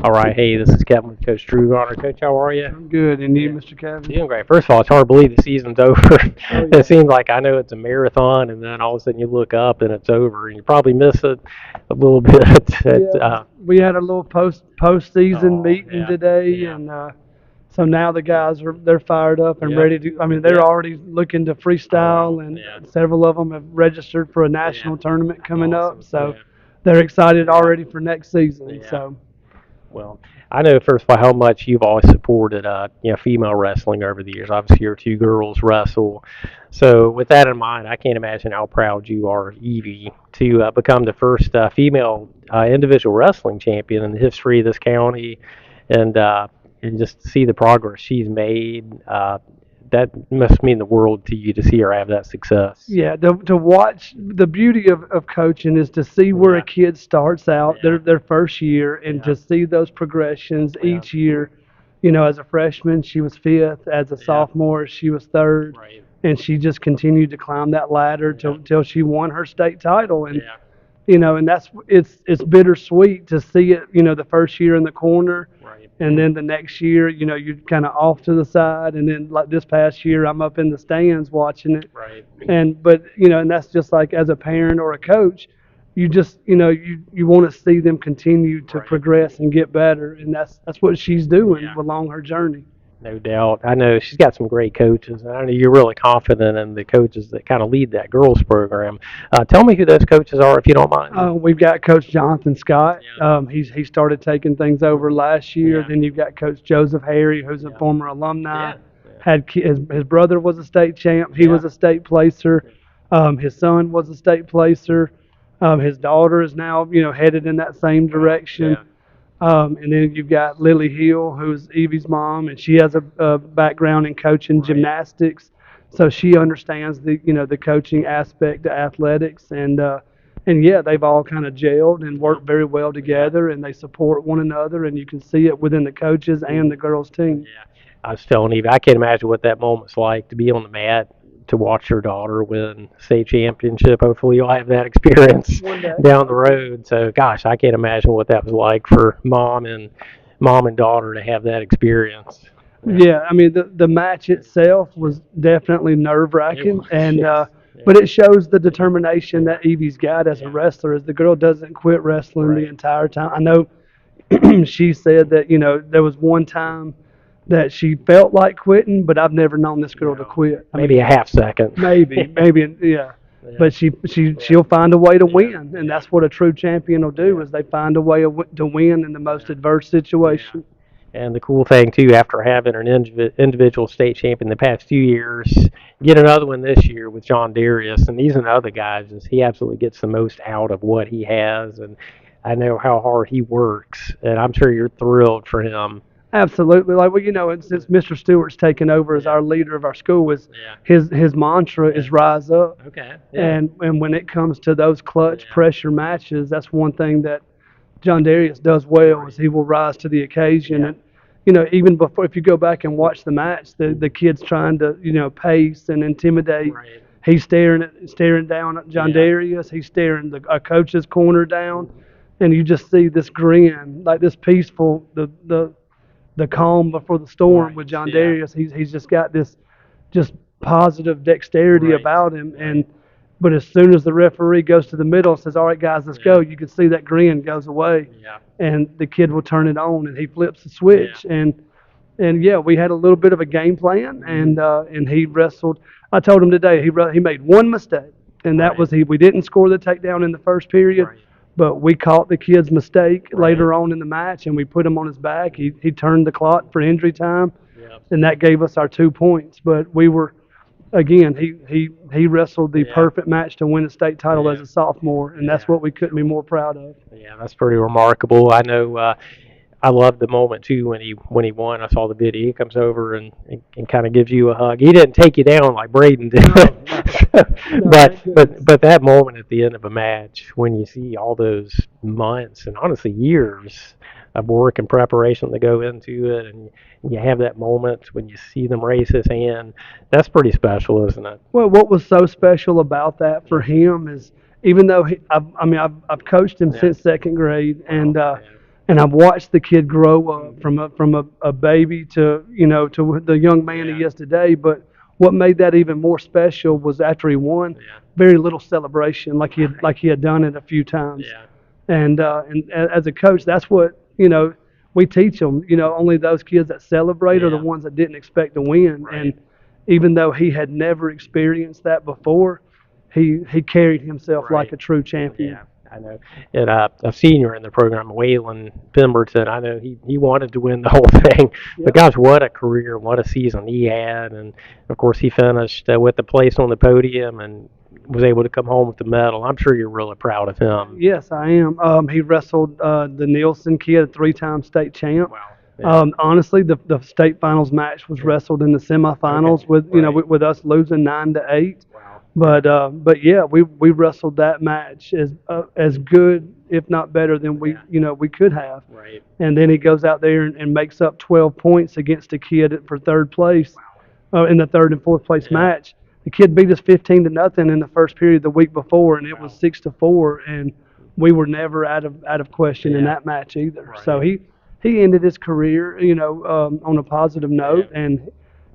All right, hey, this is Kevin with Coach Drew Garner. Coach, how are you? I'm good. And you, Yeah, Mr. Kevin? doing great. First of all, it's hard to believe the season's over. Oh, It yeah. seems like I know it's a marathon, and then all of a sudden you look up and it's over, and you probably miss it a little bit. Yeah, we had a little postseason Oh, meeting yeah, today, yeah, and so now the guys they're fired up and yep, ready to. I mean, they're yep. already looking to Oh, wow, freestyle, and yeah, several of them have registered for a yeah. national tournament coming up. Awesome, So yeah, they're excited yeah, already for next season. yeah. So Well, I know first of all how much you've always supported, female wrestling over the years. Obviously, your two girls wrestle. So, with that in mind, I can't imagine how proud you are, Evie, to become the first female individual wrestling champion in the history of this county, and uh, and just see the progress she's made. That must mean the world to you to see her have that success. yeah, to watch the beauty of coaching is to see where a Yeah, kid starts out yeah, their first year and yeah, to see those progressions yeah, each year. You know, as a freshman, she was fifth. As a yeah. sophomore, she was third, Right. and she just continued to climb that ladder Yeah, till she won her state title. And yeah. and that's it's bittersweet to see it. The first year in the corner, Right. and then the next year, you're kind of off to the side, and then like this past year, I'm up in the stands watching it. Right. But and that's just like as a parent or a coach, you just you want to see them continue to Right. progress and get better, and that's what she's doing Yeah. along her journey. No doubt. I know she's got some great coaches, and I know you're really confident in the coaches that kind of lead that girls program. Tell me who those coaches are, if you don't mind. We've got Coach Jonathan Scott. Yeah, He started taking things over last year. yeah, Then you've got Coach Joseph Harry, who's a yeah, former alumni. yeah, yeah, His brother was a state champ. He yeah, was a state placer. His son was a state placer. His daughter is now headed in that same wow, direction. yeah, And then you've got Lily Hill, who's Evie's mom, and she has a background in coaching right, gymnastics, so she understands the coaching aspect of athletics, and yeah, they've all kind of gelled and worked very well yeah, together, and they support one another, and you can see it within the coaches and the girls team. yeah. I was telling Eve, I can't imagine what that moment's like to be on the mat to watch your daughter win state championship. Hopefully, you'll have that experience One day. down the road. So, gosh, I can't imagine what that was like for mom and daughter to have that experience. Yeah, Yeah, I mean the match itself was definitely nerve it wracking, was. and Yes. but Yeah. it shows the determination that Evie's got as a Yeah. wrestler. As the girl doesn't quit wrestling the Right. entire time. I know she said that there was one time that she felt like quitting, but I've never known this girl to No. quit. I Maybe mean, a half second. maybe, yeah. Yeah. But Yeah. she'll find a way to Yeah. win, and Yeah. that's what a true champion will do Yeah. is they find a way to win in the most Yeah. adverse Yeah. situation. And the cool thing too, after having an individual state champion the past 2 years, get another one this year with Jonderious, and these and other guys, is he absolutely gets the most out of what he has, and I know how hard he works, and I'm sure you're thrilled for him. Absolutely. Like, well, and since Mr. Stewart's taken over as Yeah, our leader of our school, yeah, his mantra yeah. is rise up. Okay, yeah, And when it comes to those clutch yeah, pressure matches, that's one thing that Jonderious does well is right, he will rise to the occasion. yeah, And even before, if you go back and watch the match, the kid's trying to pace and intimidate. right, He's staring down at yeah, Jonderious. He's staring a coach's corner down, and you just see this grin, like this peaceful the calm before the storm right, with John yeah, Darius. He's just got this just positive dexterity right, about him, right, and but as soon as the referee goes to the middle and says, "All right, guys, let's yeah, go," you can see that grin goes away, yeah, and the kid will turn it on, and he flips the yeah, switch, and yeah, we had a little bit of a game plan, hmm, and he wrestled. I told him today he made one mistake, and that right, was we didn't score the takedown in the first period, right, but we caught the kid's mistake right, later on in the match, and we put him on his back. He turned the clock for injury time, yeah, and that gave us our 2 points. But we were again he wrestled the yeah, perfect match to win a state title as yeah, a sophomore, and that's yeah, what we couldn't be more proud of. yeah. That's pretty remarkable. I know. I loved the moment too when he won. I saw the video. He comes over and kind of gives you a hug. He didn't take you down like Braden did, No, no, no, but thank goodness. that moment at the end of a match when you see all those months and honestly years of work and preparation that go into it, and you have that moment when you see them raise his hand. That's pretty special, isn't it? Well, what was so special about that for him is even though I've coached him Yeah. since second grade, Wow. and Yeah. And I've watched the kid grow up from a baby to to the young man he is today. But what made that even more special was after he won, very little celebration, like he had done it a few times. And as a coach, that's what we teach them. Only those kids that celebrate are the ones that didn't expect to win. And even though he had never experienced that before, he carried himself like a true champion. I know. And a senior in the program, Waylon Pemberton, I know he wanted to win the whole thing. But gosh, what a career, what a season he had. And of course, he finished with the place on the podium and was able to come home with the medal. I'm sure you're really proud of him. Yes, I am. He wrestled the Nielsen kid, a 3-time state champ. Wow. Yeah. Honestly, the state finals match was wrestled in the semifinals with with us losing 9-8. Wow. But yeah, we wrestled that match as good, if not better, than we could have. Right. And then he goes out there and makes up 12 points against a kid for third place in the third and fourth place match. The kid beat us 15-0 in the first period the week before, and it was 6-4, and we were never out of question in that match either. Right. So he ended his career, on a positive note, and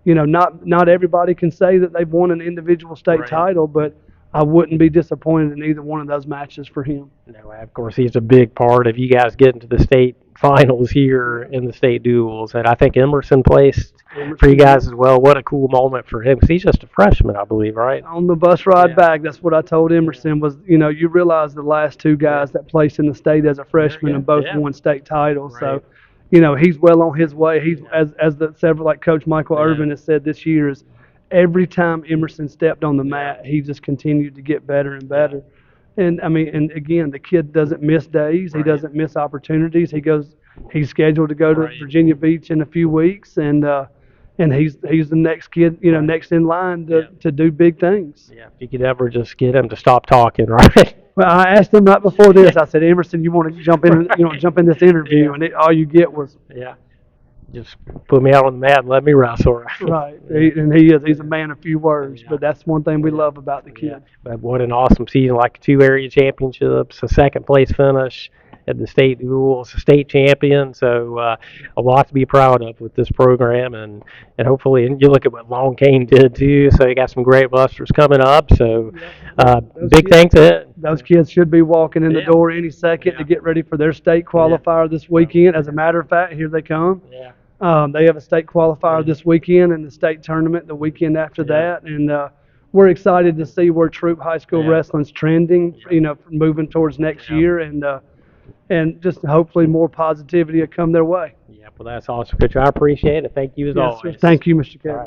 not everybody can say that they've won an individual state title, but I wouldn't be disappointed in either one of those matches for him. No, of course, he's a big part of you guys getting to the state finals here in the state duels. And I think Emerson placed for you guys as well. What a cool moment for him, because he's just a freshman, I believe, right? On the bus ride back, that's what I told Emerson was, you realize the last two guys that placed in the state as a freshman and both won state titles. So, he's well on his way. He's as the several, like Coach Michael Irvin has said this year, is every time Emerson stepped on the mat, he just continued to get better and better. And I mean, and again, the kid doesn't miss days. He doesn't miss opportunities. He's scheduled to go to Virginia Beach in a few weeks, and he's the next kid, next in line to do big things. Yeah, if you could ever just get him to stop talking, right? Well, I asked him right before this. I said, Emerson, you want to jump in? Jump in this interview, and all you get was just put me out on the mat and let me wrestle. Right. He's a man of few words, but that's one thing we love about the kid. But what an awesome season, like 2 area championships, a second place finish at the state duels, a state champion. So a lot to be proud of with this program, and hopefully, and you look at what Long Cane did too. So you got some great busters coming up. So big thanks to it. Those kids should be walking in the door any second to get ready for their state qualifier this weekend. As a matter of fact, here they come. They have a state qualifier this weekend and the state tournament the weekend after that, and we're excited to see where Troup High School wrestling's trending. Moving towards next year, and just hopefully more positivity will come their way. Yeah, well, that's awesome, Coach. I appreciate it. Thank you as always. Sir. Thank you, Mr. Kevin.